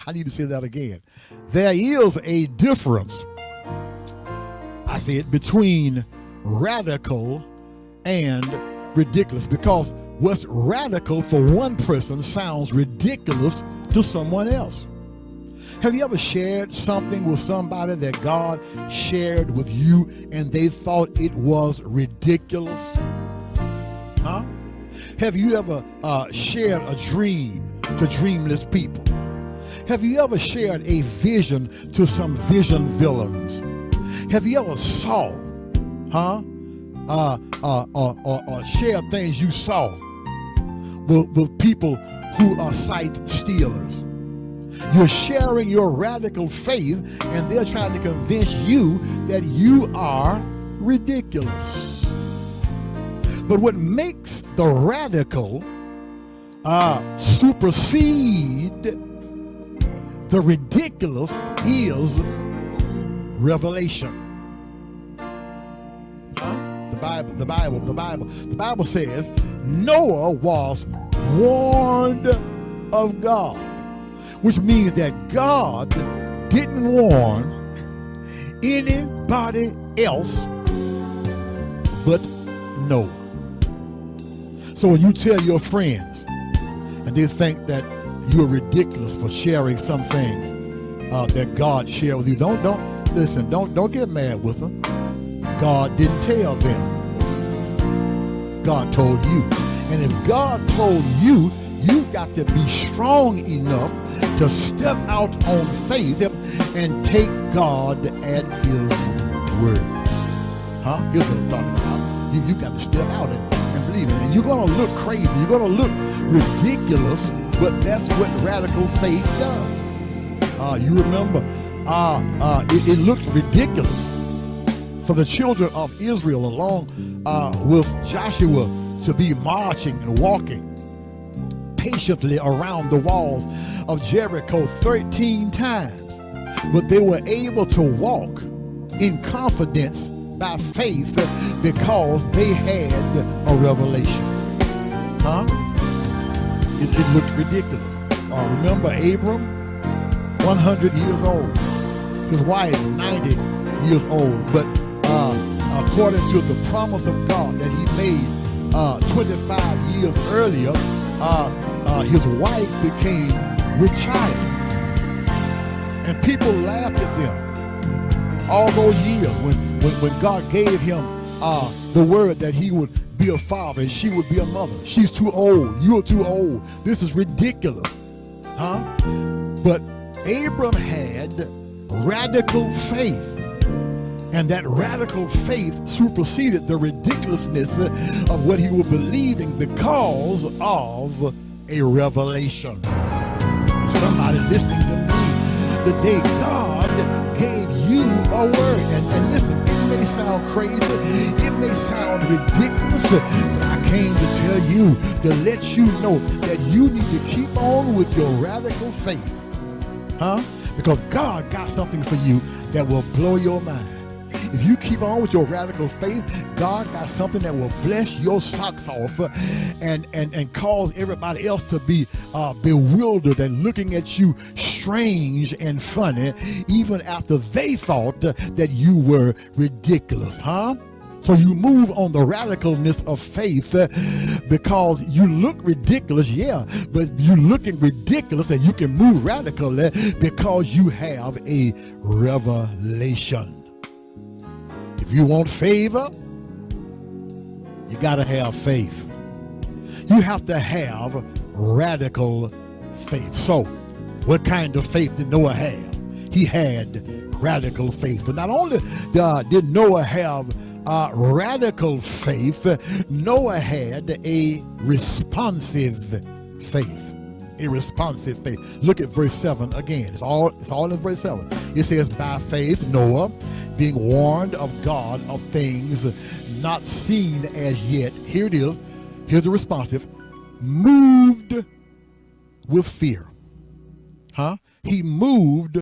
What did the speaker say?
I need to say that again. There is a difference, I said, between radical and ridiculous, because what's radical for one person sounds ridiculous to someone else. Have you ever shared something with somebody that God shared with you and they thought it was ridiculous? Huh? Have you ever shared a dream to dreamless people? Have you ever shared a vision to some vision villains? Have you ever saw, or shared things you saw with people who are sight stealers? You're sharing your radical faith, and they're trying to convince you that you are ridiculous. But what makes the radical supersede the ridiculous is revelation. The Bible says Noah was warned of God, which means that God didn't warn anybody else but Noah. So when you tell your friends and they think that you're ridiculous for sharing some things that God shared with you, don't get mad with them. God didn't tell them. God told you. And if God told you, you've got to be strong enough to step out on faith and take God at his word. Here's what I'm talking about. You got to step out and believe it. And you're going to look crazy. You're going to look ridiculous, but that's what radical faith does. You remember, it looked ridiculous for the children of Israel along with Joshua to be marching and walking patiently around the walls of Jericho 13 times. But they were able to walk in confidence by faith because they had a revelation. It looked ridiculous. Remember Abram, 100 years old. His wife, 90 years old. But according to the promise of God that he made 25 years earlier, his wife became with child. And people laughed at them all those years when God gave him the word that he would be a father and she would be a mother. She's too old. You're too old. This is ridiculous. But Abram had radical faith. And that radical faith superseded the ridiculousness of what he was believing because of a revelation. And somebody listening to me today, God gave you a word. And listen, it may sound crazy, it may sound ridiculous, but I came to tell you, to let you know that you need to keep on with your radical faith. Because God got something for you that will blow your mind. If you keep on with your radical faith, God got something that will bless your socks off and cause everybody else to be bewildered and looking at you strange and funny, even after they thought that you were ridiculous, So you move on the radicalness of faith because you look ridiculous, but you're looking ridiculous and you can move radically because you have a revelation. If you want favor, you got to have faith. You have to have radical faith. So, what kind of faith did Noah have? He had radical faith. But not only did Noah have radical faith, Noah had a responsive faith. A responsive faith. Look at verse 7 again. It's all in verse 7. It says, by faith, Noah, being warned of God of things not seen as yet. Here it is. Here's the responsive. Moved with fear. He moved